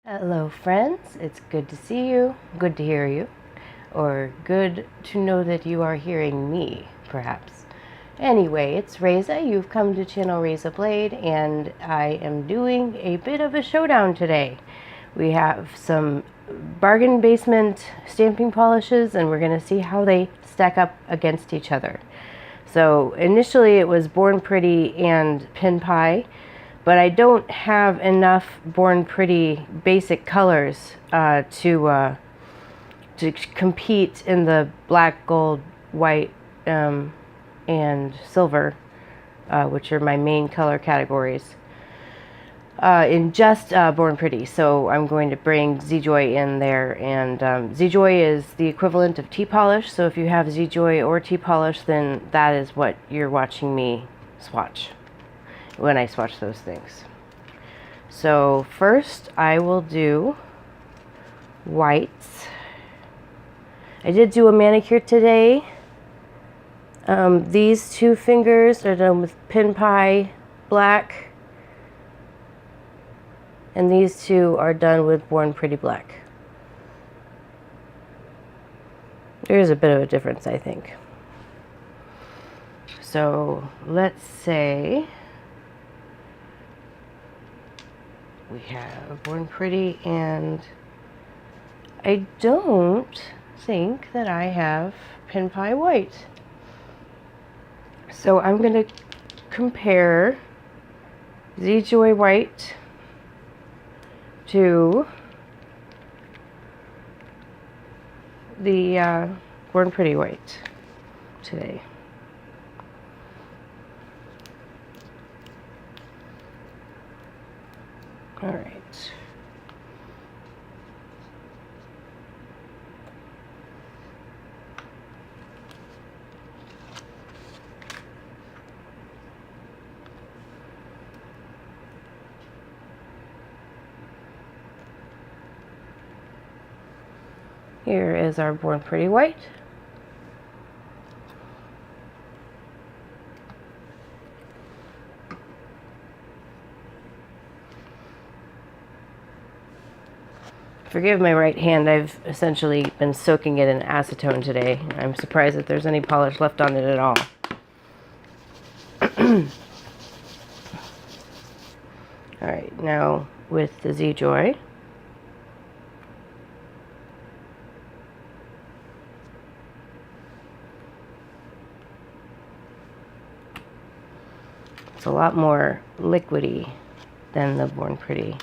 Hello friends, it's good to see you, good to hear you, or good to know that you are hearing me, perhaps. Anyway, it's Reza, you've come to channel Reza Blade, and I am doing a bit of a showdown today. We have some bargain basement stamping polishes, and we're going to see how they stack up against each other. So initially it was Born Pretty and PinPai, but I don't have enough Born Pretty basic colors to compete in the black, gold, white, and silver, which are my main color categories, in just Born Pretty. So I'm going to bring ZJoy in there, and ZJoy is the equivalent of T-polish. So if you have ZJoy or T-polish, then that is what you're watching me swatch when I swatch those things. So first I will do whites. I did do a manicure today. These two fingers are done with PinPai black, and these two are done with Born Pretty black. There's a bit of a difference, I think. So let's say we have Born Pretty, and I don't think that I have PinPai white. So I'm going to compare ZJoy white to the Born Pretty white today. All right. Here is our Born Pretty white. Forgive my right hand, I've essentially been soaking it in acetone today. I'm surprised that there's any polish left on it at all. Alright, now with the ZJoy. It's a lot more liquidy than the Born Pretty.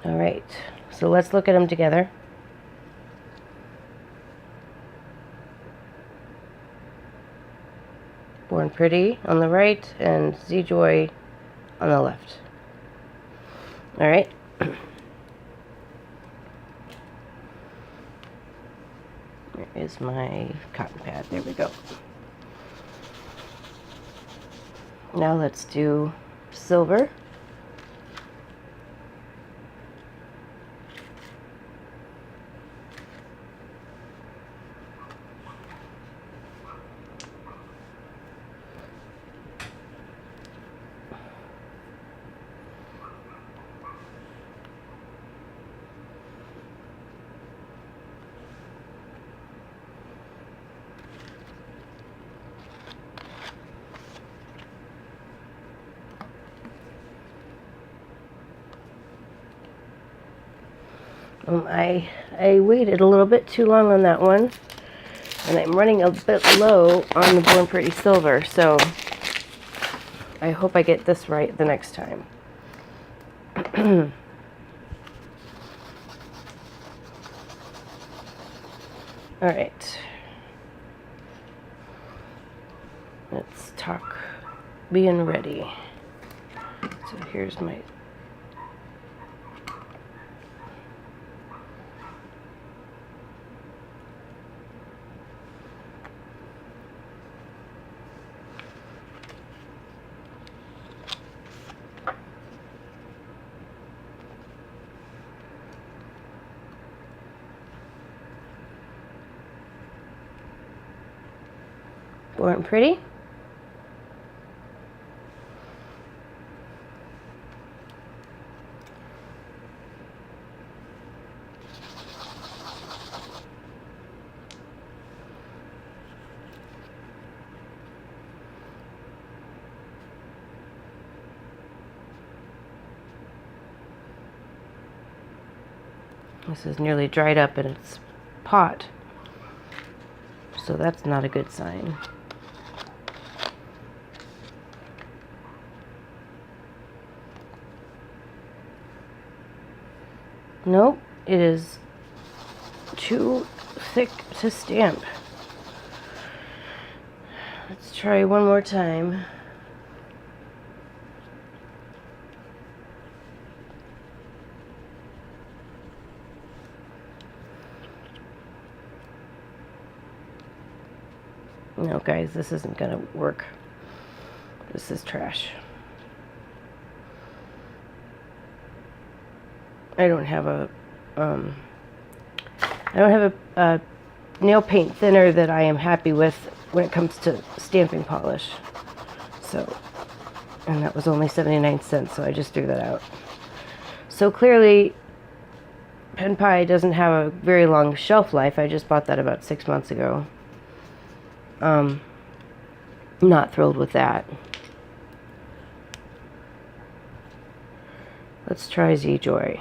All right, so let's look at them together. Born Pretty on the right and ZJoy on the left. All right. There is my cotton pad. There we go. Now let's do silver. I waited a little bit too long on that one, and I'm running a bit low on the Born Pretty silver, so I hope I get this right the next time. All right, let's talk being ready. So here's my Born Pretty. This is nearly dried up in its pot, so that's not a good sign. Nope, it is too thick to stamp. Let's try one more time. No, guys, this isn't gonna work. This is trash. I don't have a nail paint thinner that I am happy with when it comes to stamping polish. So, and that was only 79 cents, so I just threw that out. So clearly, PinPai doesn't have a very long shelf life. I just bought that about 6 months ago. Not thrilled with that. Let's try ZJoy.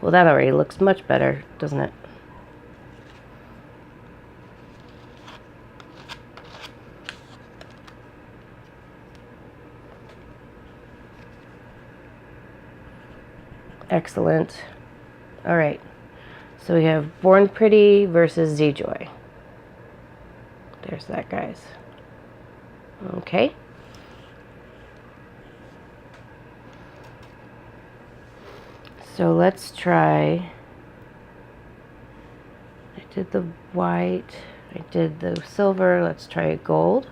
Well, that already looks much better, doesn't it? Excellent. All right. So we have Born Pretty versus ZJoy. There's that, guys. Okay. So let's try. I did the white. I did the silver. Let's try gold.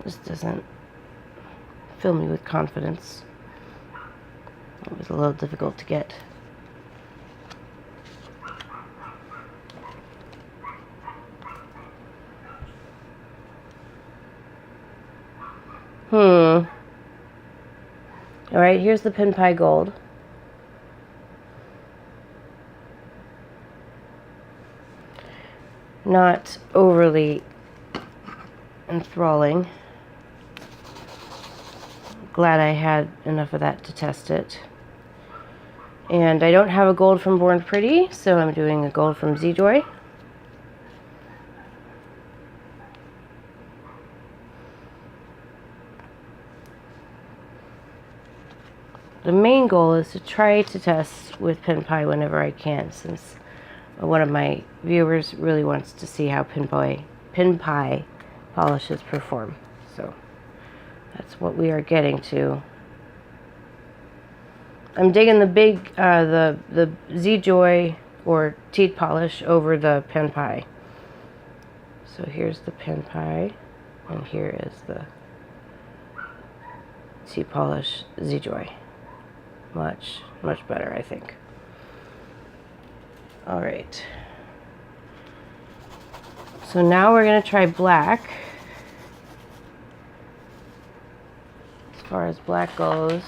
This doesn't fill me with confidence. It was a little difficult to get. Alright, here's the PinPai Gold. Not overly enthralling. Glad I had enough of that to test it. And I don't have a gold from Born Pretty, so I'm doing a gold from ZJoy. The main goal is to try to test with PinPai whenever I can, since one of my viewers really wants to see how PinPai polishes perform. So that's what we are getting to. I'm digging the big, the ZJoy or teeth polish over the PinPai. So here's the PinPai, and here is the teeth polish ZJoy. Much, much better, I think. All right. So now we're going to try black. As far as black goes.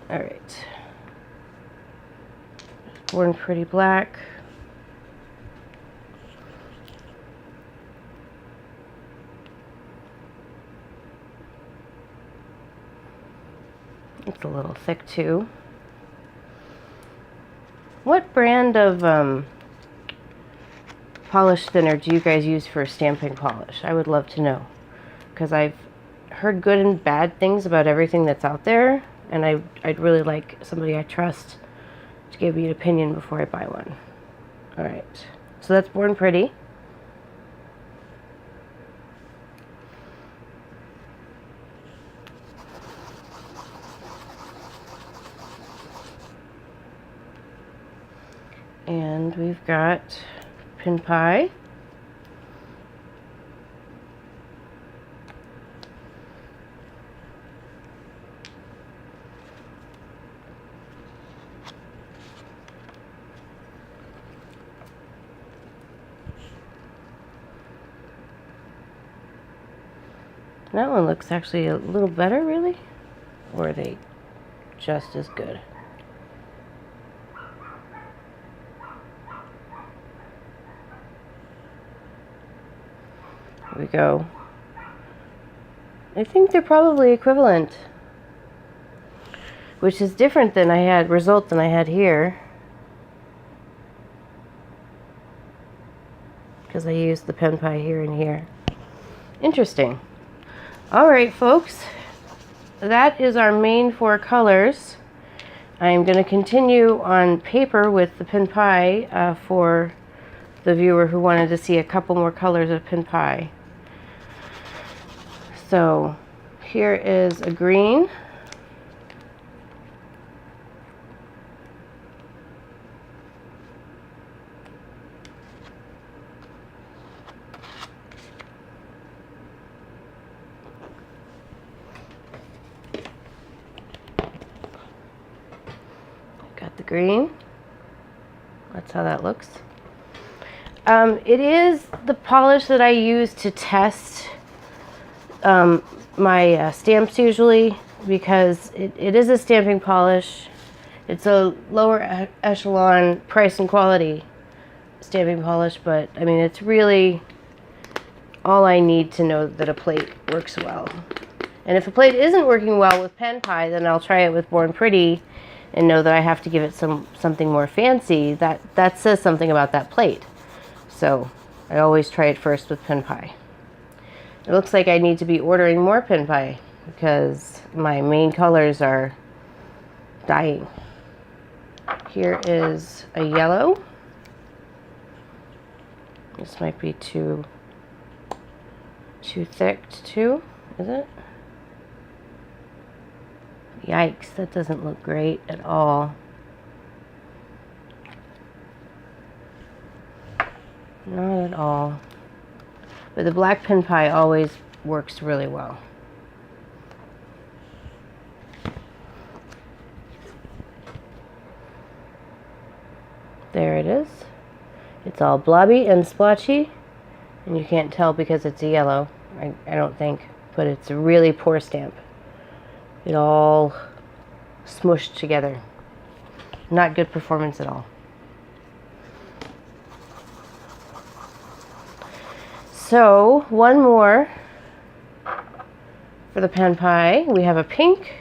All right. Born Pretty black. It's a little thick too. What brand of polish thinner do you guys use for stamping polish? I would love to know, because I've heard good and bad things about everything that's out there, and I'd really like somebody I trust to give me an opinion before I buy one. All right, so that's Born Pretty. And we've got PinPai. That one looks actually a little better, really? Or are they just as good? Here we go. I think they're probably equivalent, which is different than I had here, because I used the PinPai here and here. Interesting. All right, folks, that is our main 4 colors. I'm going to continue on paper with the PinPai for the viewer who wanted to see a couple more colors of PinPai. So here is a green. Got the green. That's how that looks. It is the polish that I use to test my stamps usually, because it is a stamping polish. It's a lower echelon price and quality stamping polish, but I mean, it's really all I need to know that a plate works well. And if a plate isn't working well with PinPai, then I'll try it with Born Pretty and know that I have to give it something more fancy. That says something about that plate. So I always try it first with PinPai. It looks like I need to be ordering more PinPai because my main colors are dying. Here is a yellow. This might be too thick too, is it? Yikes, that doesn't look great at all. Not at all. But the black PinPai always works really well. There it is. It's all blobby and splotchy, and you can't tell because it's a yellow, I don't think, but it's a really poor stamp. It all smushed together. Not good performance at all. So, one more for the PinPai. We have a pink.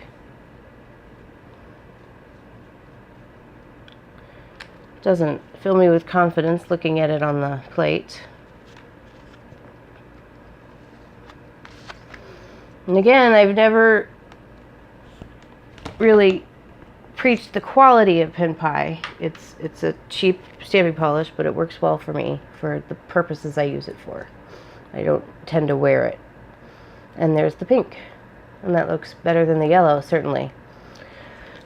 Doesn't fill me with confidence looking at it on the plate. And again, I've never really preached the quality of PinPai. It's a cheap stamping polish, but it works well for me for the purposes I use it for. I don't tend to wear it. And there's the pink. And that looks better than the yellow, certainly.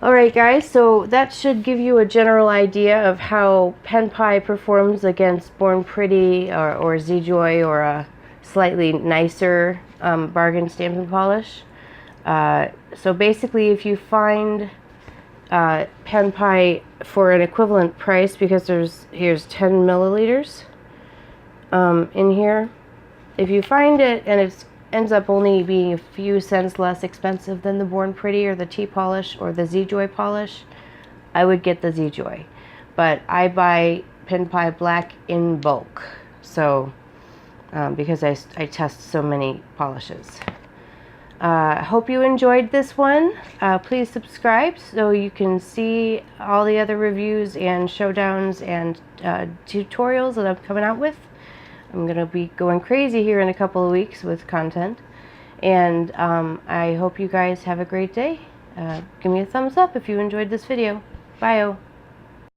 Alright guys, so that should give you a general idea of how PinPai performs against Born Pretty or ZJoy, or a slightly nicer bargain stamping polish. So basically, if you find PinPai for an equivalent price, because here's 10 milliliters in here. If you find it and it ends up only being a few cents less expensive than the Born Pretty or the T polish or the ZJoy polish, I would get the ZJoy. But I buy PinPai Black in bulk, so because I test so many polishes. I hope you enjoyed this one. Please subscribe so you can see all the other reviews and showdowns and tutorials that I'm coming out with. I'm going to be going crazy here in a couple of weeks with content. And I hope you guys have a great day. Give me a thumbs up if you enjoyed this video. Bye-o.